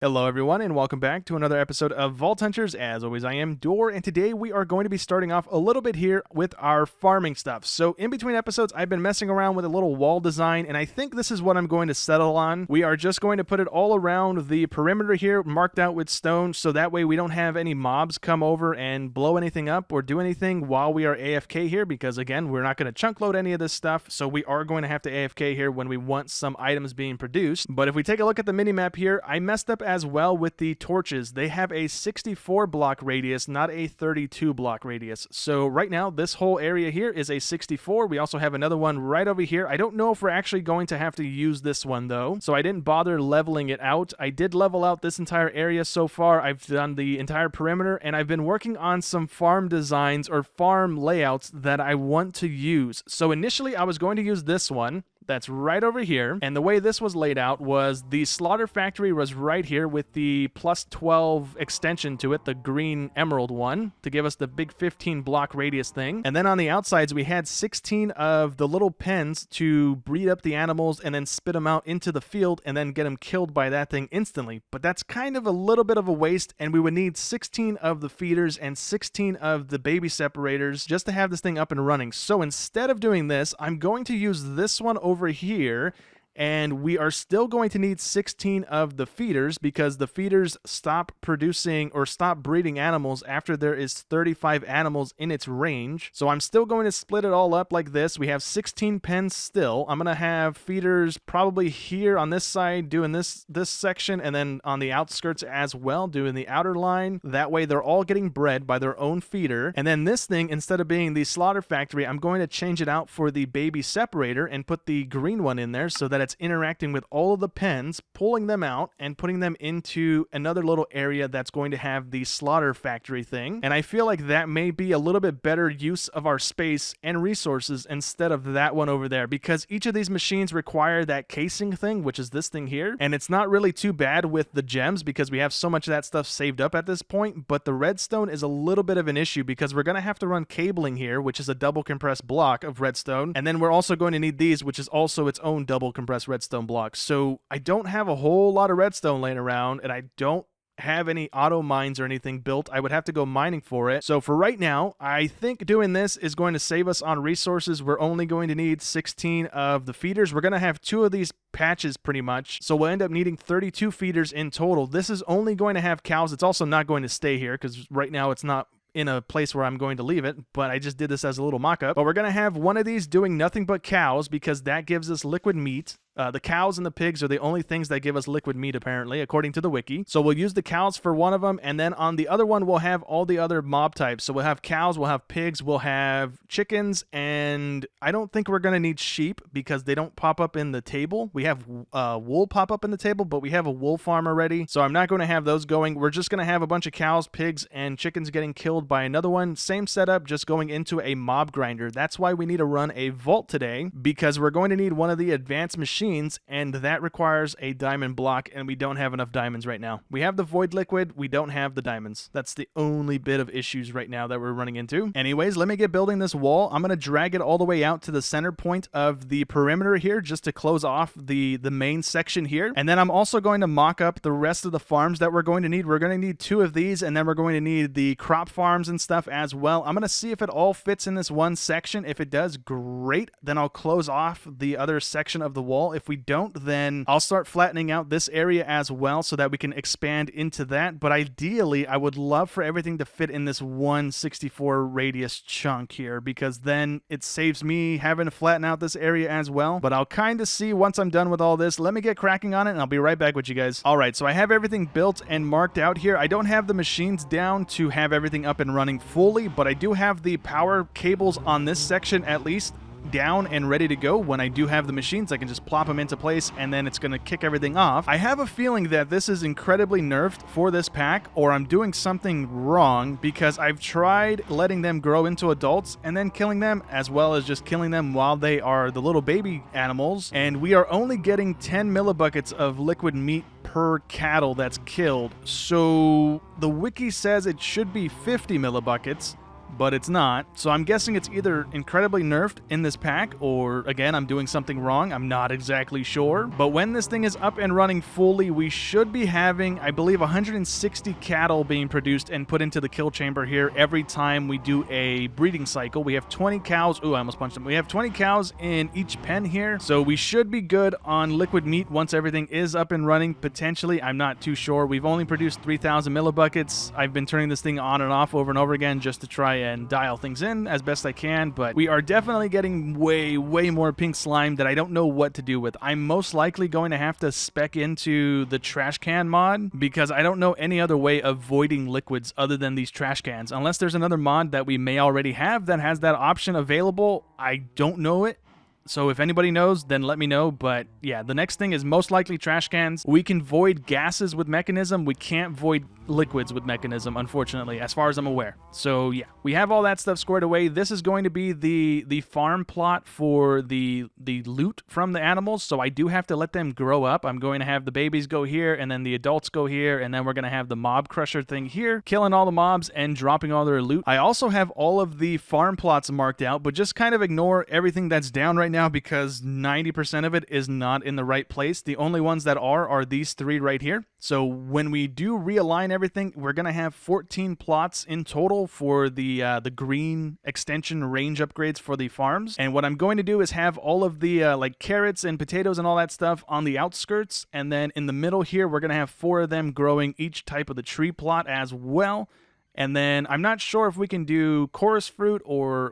Hello everyone and welcome back to another episode of Vault Hunters. As always, I am Dor, and today we are going to be starting off a little bit here with our farming stuff. So in between episodes, I've been messing around with a little wall design, and I think this is what I'm going to settle on. We are just going to put it all around the perimeter here, marked out with stone, so that way we don't have any mobs come over and blow anything up or do anything while we are AFK here, because again, we're not going to chunk load any of this stuff, so we are going to have to AFK here when we want some items being produced. But if we take a look at the minimap here, I messed up as well with the torches. They have a 64 block radius, not a 32 block radius. So right now, this whole area here is a 64. We also have another one right over here. I don't know if we're actually going to have to use this one though, so I didn't bother leveling it out. I did level out this entire area so far. I've done the entire perimeter, and I've been working on some farm designs or farm layouts that I want to use. So initially, I was going to use this one. That's right over here, and the way this was laid out was the slaughter factory was right here with the plus 12 extension to it, the green emerald one, to give us the big 15 block radius thing. And then on the outsides, we had 16 of the little pens to breed up the animals and then spit them out into the field and then get them killed by that thing instantly. But that's kind of a little bit of a waste, and we would need 16 of the feeders and 16 of the baby separators just to have this thing up and running. So instead of doing this, I'm going to use this one over here, and we are still going to need 16 of the feeders because the feeders stop producing or stop breeding animals after there is 35 animals in its range. So I'm still going to split it all up like this. We have 16 pens still. I'm going to have feeders probably here on this side doing this section, and then on the outskirts as well doing the outer line. That way they're all getting bred by their own feeder. And then this thing, instead of being the slaughter factory, I'm going to change it out for the baby separator and put the green one in there so that it's interacting with all of the pens, pulling them out and putting them into another little area that's going to have the slaughter factory thing. And I feel like that may be a little bit better use of our space and resources instead of that one over there, because each of these machines require that casing thing, which is this thing here. And it's not really too bad with the gems because we have so much of that stuff saved up at this point, but the redstone is a little bit of an issue because we're going to have to run cabling here, which is a double compressed block of redstone. And then we're also going to need these, which is also its own double compressed redstone block. So I don't have a whole lot of redstone laying around, and I don't have any auto mines or anything built. I would have to go mining for it. So for right now, I think doing this is going to save us on resources. We're only going to need 16 of the feeders. We're going to have 2 of these patches pretty much, so we'll end up needing 32 feeders in total. This is only going to have cows. It's also not going to stay here because right now it's not in a place where I'm going to leave it, but I just did this as a little mock-up. But we're going to have one of these doing nothing but cows because that gives us liquid meat. The cows and the pigs are the only things that give us liquid meat, apparently, according to the wiki. So we'll use the cows for one of them, and then on the other one, we'll have all the other mob types. So we'll have cows, we'll have pigs, we'll have chickens, and I don't think we're going to need sheep because they don't pop up in the table. We have wool pop up in the table, but we have a wool farm already, so I'm not going to have those going. We're just going to have a bunch of cows, pigs, and chickens getting killed by another one. Same setup, just going into a mob grinder. That's why we need to run a vault today, because we're going to need one of the advanced machines, and that requires a diamond block, and we don't have enough diamonds right now. We have the void liquid, we don't have the diamonds. That's the only bit of issues right now that we're running into. Anyways, let me get building this wall. I'm going to drag it all the way out to the center point of the perimeter here just to close off the main section here. And then I'm also going to mock up the rest of the farms that we're going to need. We're going to need 2 of these, and then we're going to need the crop farms and stuff as well. I'm going to see if it all fits in this one section. If it does, great. Then I'll close off the other section of the wall. If we don't, then I'll start flattening out this area as well so that we can expand into that. But ideally, I would love for everything to fit in this 164 radius chunk here, because then it saves me having to flatten out this area as well. But I'll kind of see once I'm done with all this. Let me get cracking on it, and I'll be right back with you guys. All right, so I have everything built and marked out here. I don't have the machines down to have everything up and running fully, but I do have the power cables on this section at least down and ready to go. When I do have the machines, I can just plop them into place and then it's going to kick everything off. I have a feeling that this is incredibly nerfed for this pack, or I'm doing something wrong, because I've tried letting them grow into adults and then killing them, as well as just killing them while they are the little baby animals, and we are only getting 10 millibuckets of liquid meat per cattle that's killed. So the wiki says it should be 50 millibuckets, but it's not. So I'm guessing it's either incredibly nerfed in this pack, or again, I'm doing something wrong. I'm not exactly sure. But when this thing is up and running fully, we should be having, I believe, 160 cattle being produced and put into the kill chamber here every time we do a breeding cycle. We have 20 cows. Ooh, I almost punched him. We have 20 cows in each pen here. So we should be good on liquid meat once everything is up and running, potentially. I'm not too sure. We've only produced 3,000 millibuckets. I've been turning this thing on and off over and over again just to try and dial things in as best I can, but we are definitely getting way more pink slime that I don't know what to do with. I'm most likely going to have to spec into the trash can mod because I don't know any other way of voiding liquids other than these trash cans. Unless there's another mod that we may already have that has that option available, I don't know it. So if anybody knows, then let me know. But yeah, the next thing is most likely trash cans. We can void gases with mechanism. We can't void liquids with mechanism, unfortunately, as far as I'm aware. So yeah, we have all that stuff squared away. This is going to be the farm plot for the loot from the animals. So I do have to let them grow up. I'm going to have the babies go here, and then the adults go here, and then we're going to have the mob crusher thing here, killing all the mobs and dropping all their loot. I also have all of the farm plots marked out, but just kind of ignore everything that's down right now because 90% of it is not in the right place. The only ones that are these three right here. So when we do realign everything, we're going to have 14 plots in total for the green extension range upgrades for the farms. And what I'm going to do is have all of the like carrots and potatoes and all that stuff on the outskirts. And then in the middle here, we're going to have 4 of them growing each type of the tree plot as well. And then I'm not sure if we can do chorus fruit or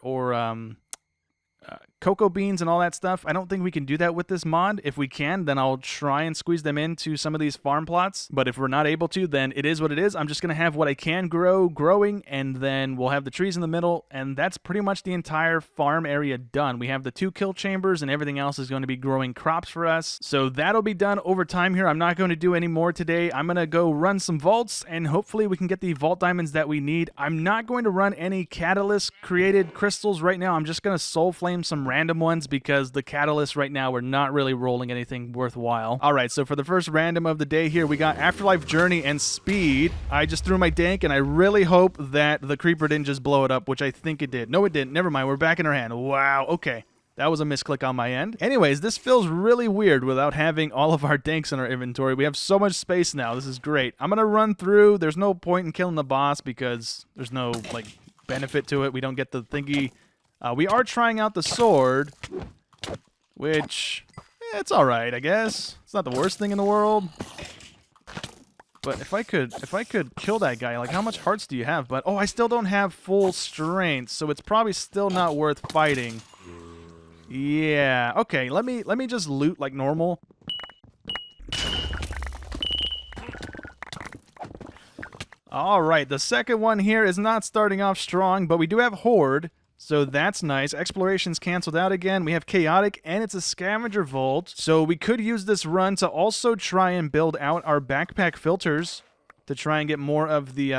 cocoa beans and all that stuff. I don't think we can do that with this mod. If we can, then I'll try and squeeze them into some of these farm plots. But if we're not able to, then it is what it is. I'm just going to have what I can growing, and then we'll have the trees in the middle, and that's pretty much the entire farm area done. We have the 2 kill chambers, and everything else is going to be growing crops for us. So that'll be done over time here. I'm not going to do any more today. I'm going to go run some vaults, and hopefully we can get the vault diamonds that we need. I'm not going to run any catalyst created crystals right now. I'm just going to soul flame some random ones because the catalysts right now are not really rolling anything worthwhile. All right, so for the first random of the day here, we got Afterlife Journey and Speed. I just threw my dank, and I really hope that the creeper didn't just blow it up, which I think it did. No, it didn't. Never mind. We're back in our hand. Wow. Okay. That was a misclick on my end. Anyways, this feels really weird without having all of our danks in our inventory. We have so much space now. This is great. I'm going to run through. There's no point in killing the boss because there's no, like, benefit to it. We don't get the thingy. We are trying out the sword, which, it's alright, I guess. It's not the worst thing in the world. But if I could kill that guy, like, how much hearts do you have? But, oh, I still don't have full strength, so it's probably still not worth fighting. Yeah, okay, let me just loot like normal. Alright, the second one here is not starting off strong, but we do have Horde. So that's nice. Exploration's canceled out again. We have Chaotic, and it's a Scavenger Vault. So we could use this run to also try and build out our backpack filters to try and get more of the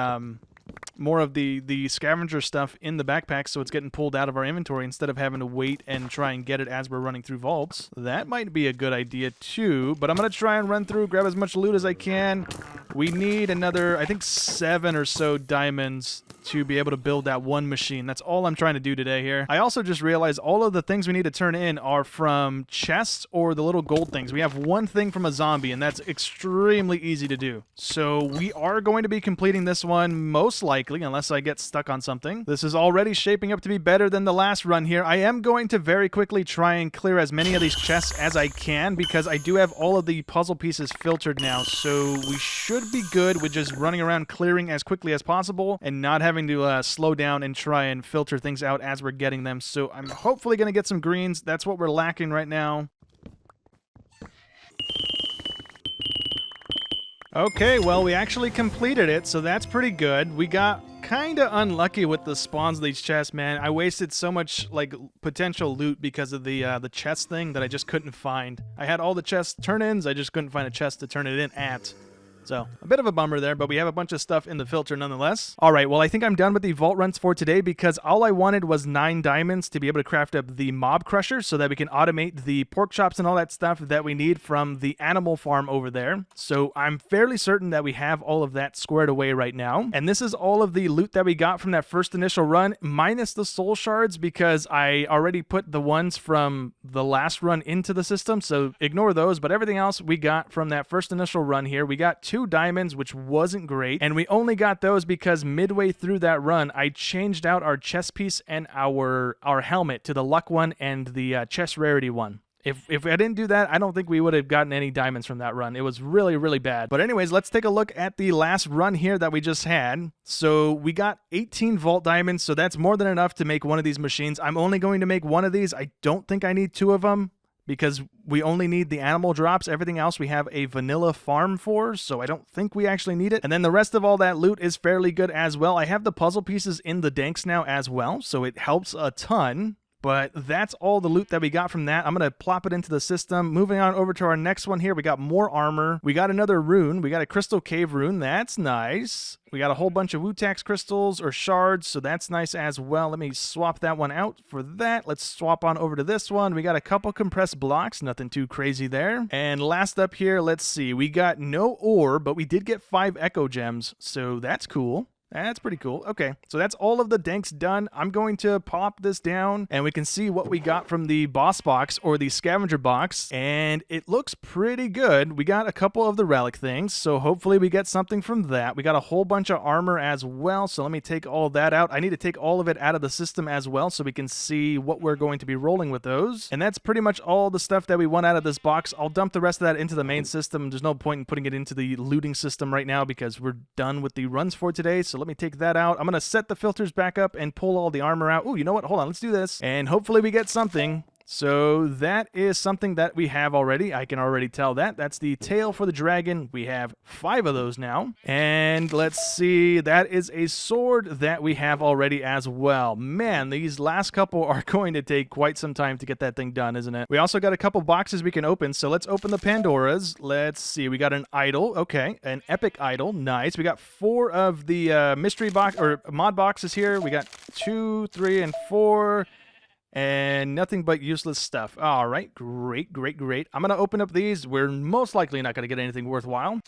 scavenger stuff in the backpack so it's getting pulled out of our inventory instead of having to wait and try and get it as we're running through vaults. That might be a good idea too, but I'm going to try and run through, grab as much loot as I can. We need another, I think, 7 or so diamonds to be able to build that one machine. That's all I'm trying to do today here. I also just realized all of the things we need to turn in are from chests or the little gold things. We have one thing from a zombie, and that's extremely easy to do. So we are going to be completing this one most likely, unless I get stuck on something. This is already shaping up to be better than the last run here. I am going to very quickly try and clear as many of these chests as I can because I do have all of the puzzle pieces filtered now, so we should be good with just running around clearing as quickly as possible and not having to slow down and try and filter things out as we're getting them. So I'm hopefully going to get some greens. That's what we're lacking right now. Okay, well, we actually completed it, so that's pretty good. We got kind of unlucky with the spawns of these chests, man. I wasted so much, like, potential loot because of the chest thing that I just couldn't find. I had all the chest turn-ins, I just couldn't find a chest to turn it in at. So a bit of a bummer there, but we have a bunch of stuff in the filter nonetheless. All right, well, I think I'm done with the vault runs for today because all I wanted was 9 diamonds to be able to craft up the mob crusher so that we can automate the pork chops and all that stuff that we need from the animal farm over there. So I'm fairly certain that we have all of that squared away right now. And this is all of the loot that we got from that first initial run, minus the soul shards, because I already put the ones from the last run into the system, so ignore those. But everything else we got from that first initial run here. We got 2 diamonds, which wasn't great, and we only got those because midway through that run, I changed out our chest piece and our helmet to the luck one and the chest rarity one. If I didn't do that, I don't think we would have gotten any diamonds from that run. It was really, really bad. But anyways, let's take a look at the last run here that we just had. So we got 18 vault diamonds, so that's more than enough to make one of these machines. I'm only going to make one of these. I don't think I need 2 of them, because we only need the animal drops. Everything else we have a vanilla farm for, so I don't think we actually need it. And then the rest of all that loot is fairly good as well. I have the puzzle pieces in the danks now as well, so it helps a ton. But that's all the loot that we got from that. I'm going to plop it into the system. Moving on over to our next one here. We got more armor. We got another rune. We got a crystal cave rune. That's nice. We got a whole bunch of Wutax crystals or shards, so that's nice as well. Let me swap that one out for that. Let's swap on over to this one. We got a couple compressed blocks. Nothing too crazy there. And last up here, let's see. We got no ore, but we did get 5 echo gems, so that's cool. That's pretty cool. Okay, so that's all of the danks done. I'm going to pop this down, and we can see what we got from the boss box or the scavenger box, and it looks pretty good. We got a couple of the relic things, so hopefully we get something from that. We got a whole bunch of armor as well, so let me take all that out. I need to take all of it out of the system as well so we can see what we're going to be rolling with those. And that's pretty much all the stuff that we want out of this box. I'll dump the rest of that into the main system. There's no point in putting it into the looting system right now because we're done with the runs for today, so let me take that out. I'm going to set the filters back up and pull all the armor out. Oh, you know what? Hold on. Let's do this. And hopefully we get something. So that is something that we have already. I can already tell that. That's the tail for the dragon. We have 5 of those now. And let's see. That is a sword that we have already as well. Man, these last couple are going to take quite some time to get that thing done, isn't it? We also got a couple boxes we can open. So let's open the Pandoras. Let's see. We got an idol. Okay. An epic idol. Nice. We got 4 of the mystery box or mod boxes here. We got 2, 3, and 4. And nothing but useless stuff. All right, great, great, great. I'm going to open up these. We're most likely not going to get anything worthwhile.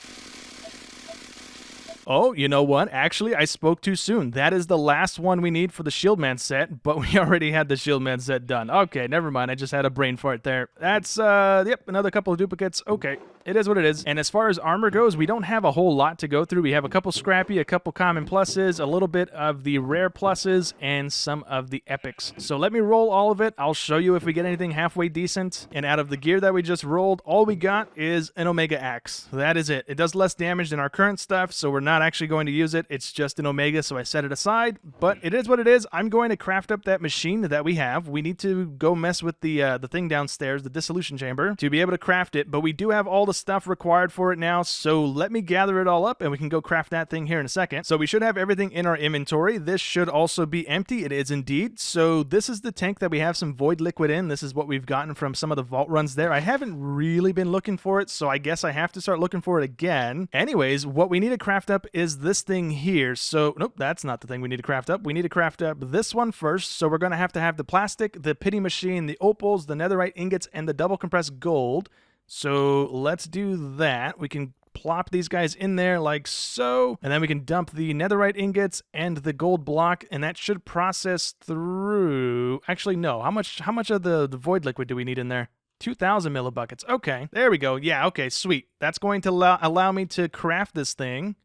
Oh, you know what? Actually, I spoke too soon. That is the last one we need for the Shieldman set, but we already had the Shieldman set done. Okay, never mind. I just had a brain fart there. That's, yep, another couple of duplicates. Okay, it is what it is. And as far as armor goes, we don't have a whole lot to go through. We have a couple scrappy, a couple common pluses, a little bit of the rare pluses, and some of the epics. So let me roll all of it. I'll show you if we get anything halfway decent. And out of the gear that we just rolled, all we got is an Omega Axe. That is it. It does less damage than our current stuff, so we're not actually going to use it. It's just an Omega, so I set it aside. But it is what it is. I'm going to craft up that machine that we have. We need to go mess with the thing downstairs, the dissolution chamber, to be able to craft it. But we do have all the stuff required for it now, so let me gather it all up and we can go craft that thing here in a second. So we should have everything in our inventory. This should also be empty. It is indeed. So this is the tank that we have some void liquid in. This is what we've gotten from some of the vault runs there. I haven't really been looking for it, so I guess I have to start looking for it again. Anyways, what we need to craft up is this thing here. So, nope, that's not the thing we need to craft up. We need to craft up this one first. So we're going to have the plastic, the pity machine, the opals, the netherite ingots, and the double compressed gold. So let's do that. We can plop these guys in there like so, and then we can dump the netherite ingots and the gold block, and that should process through. Actually, no. How much of the void liquid do we need in there? 2,000 millibuckets. Okay, there we go. Yeah, okay, sweet. That's going to allow me to craft this thing,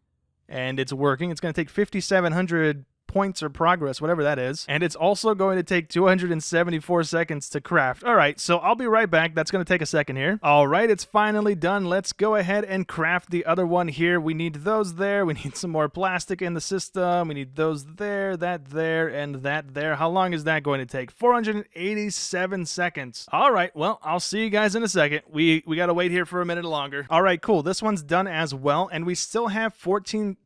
and it's working. It's going to take 5,700 points or progress, whatever that is. And it's also going to take 274 seconds to craft. All right, so I'll be right back. That's going to take a second here. All right, it's finally done. Let's go ahead and craft the other one here. We need those there. We need some more plastic in the system. We need those there, that there, and that there. How long is that going to take? 487 seconds. All right, well, I'll see you guys in a second. We got to wait here for a minute longer. All right, cool. This one's done as well, and we still have 14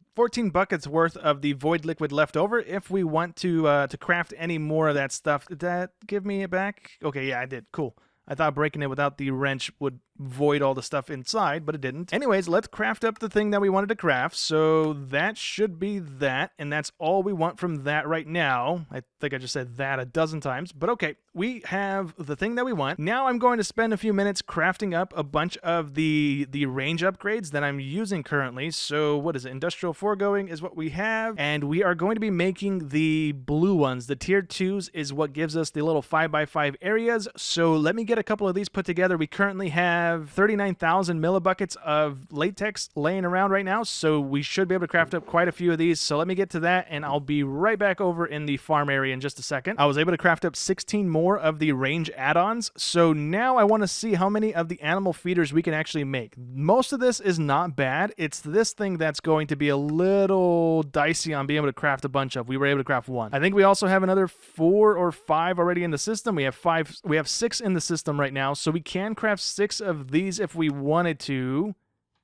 buckets worth of the void liquid left over if we want to craft any more of that stuff. Did that give me it back? Okay, yeah, I did. Cool. I thought breaking it without the wrench would void all the stuff inside, but it didn't. Anyways, let's craft up the thing that we wanted to craft. So that should be that, and that's all we want from that right now. I think I just said that a dozen times, but okay. We have the thing that we want. Now I'm going to spend a few minutes crafting up a bunch of the range upgrades that I'm using currently. So what is it? Industrial foregoing is what we have, and we are going to be making the blue ones. The tier 2s is what gives us the little 5x5 areas. So let me get a couple of these put together. We currently have 39,000 millibuckets of latex laying around right now, so we should be able to craft up quite a few of these. So let me get to that, and I'll be right back over in the farm area in just a second. I was able to craft up 16 more of the range add-ons, so now I want to see how many of the animal feeders we can actually make. Most of this is not bad. It's this thing that's going to be a little dicey on being able to craft a bunch of. We were able to craft one. I think we also have another 4 or 5 already in the system. We have 6 in the system right now, so we can craft 6 of these if we wanted to.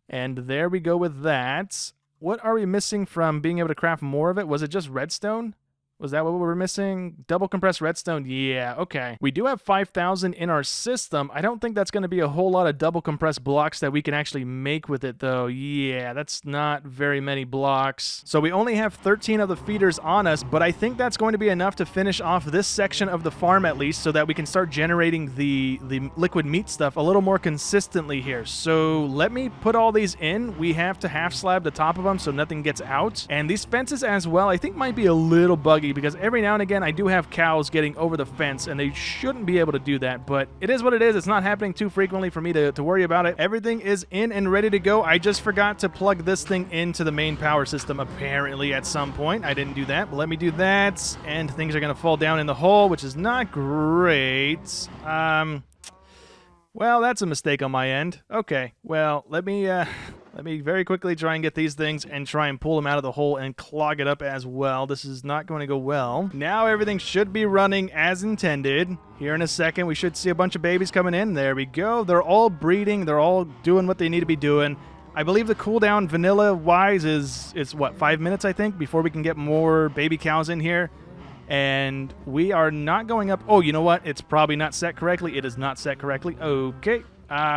And there we go with that. What are we missing from being able to craft more of it? Was it just redstone? Was that what we were missing? Double compressed redstone? Yeah, okay. We do have 5,000 in our system. I don't think that's going to be a whole lot of double compressed blocks that we can actually make with it, though. Yeah, that's not very many blocks. So we only have 13 of the feeders on us, but I think that's going to be enough to finish off this section of the farm at least, so that we can start generating the liquid meat stuff a little more consistently here. So let me put all these in. We have to half slab the top of them so nothing gets out. And these fences as well, I think might be a little buggy, because every now and again I do have cows getting over the fence, and they shouldn't be able to do that, but it is what it is. It's not happening too frequently for me to worry about it. Everything is in and ready to go. I just forgot to plug this thing into the main power system apparently at some point. I didn't do that, but let me do that, and things are going to fall down in the hole, which is not great. Well, that's a mistake on my end. Okay, well, let me very quickly try and get these things and try and pull them out of the hole and clog it up as well. This is not going to go well. Now everything should be running as intended. Here in a second, we should see a bunch of babies coming in. There we go. They're all breeding. They're all doing what they need to be doing. I believe the cooldown vanilla-wise is what, 5 minutes, I think, before we can get more baby cows in here. And we are not going up. Oh, you know what? It's probably not set correctly. It is not set correctly. Okay.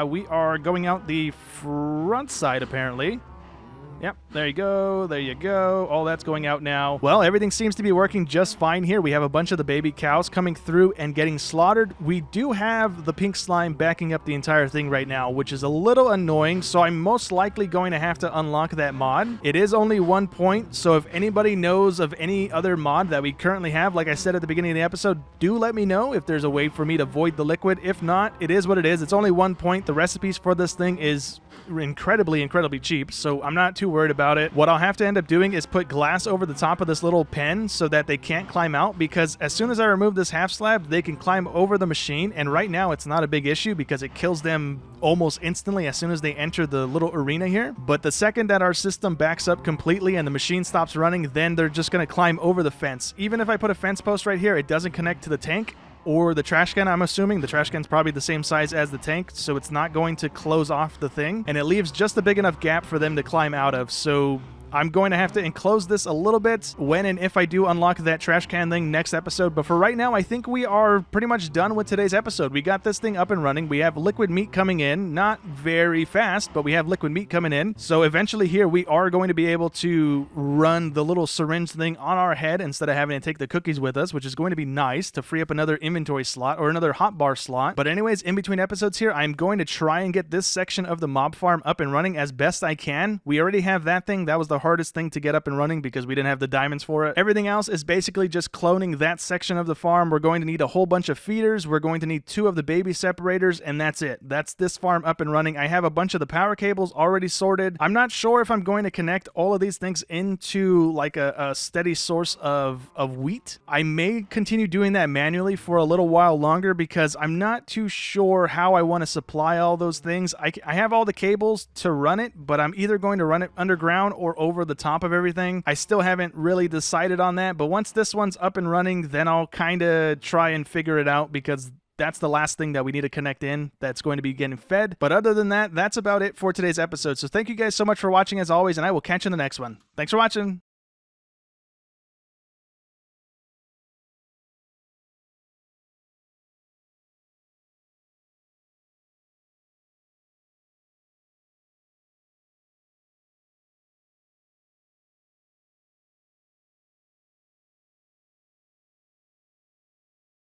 We are going out the front side, apparently. Yep, there you go, there you go. All that's going out now. Well, everything seems to be working just fine here. We have a bunch of the baby cows coming through and getting slaughtered. We do have the pink slime backing up the entire thing right now, which is a little annoying, so I'm most likely going to have to unlock that mod. It is only 1 point, so if anybody knows of any other mod that we currently have, like I said at the beginning of the episode, do let me know if there's a way for me to void the liquid. If not, it is what it is. It's only 1 point. The recipes for this thing is incredibly cheap, so I'm not too worried about it. What I'll have to end up doing is put glass over the top of this little pen so that they can't climb out, because as soon as I remove this half slab, they can climb over the machine, and right now it's not a big issue because it kills them almost instantly as soon as they enter the little arena here. But the second that our system backs up completely and the machine stops running, then they're just going to climb over the fence. Even if I put a fence post right here, it doesn't connect to the tank or the trash can, I'm assuming. The trash can's probably the same size as the tank, so it's not going to close off the thing, and it leaves just a big enough gap for them to climb out of. So I'm going to have to enclose this a little bit when and if I do unlock that trash can thing next episode. But for right now, I think we are pretty much done with today's episode. We got this thing up and running. We have liquid meat coming in. Not very fast, but we have liquid meat coming in. So eventually here, we are going to be able to run the little syringe thing on our head instead of having to take the cookies with us, which is going to be nice to free up another inventory slot or another hotbar slot. But anyways, in between episodes here, I'm going to try and get this section of the mob farm up and running as best I can. We already have that thing. That was the hardest thing to get up and running because we didn't have the diamonds for it. Everything else is basically just cloning that section of the farm. We're going to need a whole bunch of feeders. We're going to need 2 of the baby separators, and that's it. That's this farm up and running. I have a bunch of the power cables already sorted. I'm not sure if I'm going to connect all of these things into like a steady source of wheat. I may continue doing that manually for a little while longer because I'm not too sure how I want to supply all those things. I have all the cables to run it, but I'm either going to run it underground or over the top of everything. I still haven't really decided on that, but once this one's up and running, then I'll kind of try and figure it out, because that's the last thing that we need to connect in that's going to be getting fed. But other than that, that's about it for today's episode. So thank you guys so much for watching as always, and I will catch you in the next one. Thanks for watching.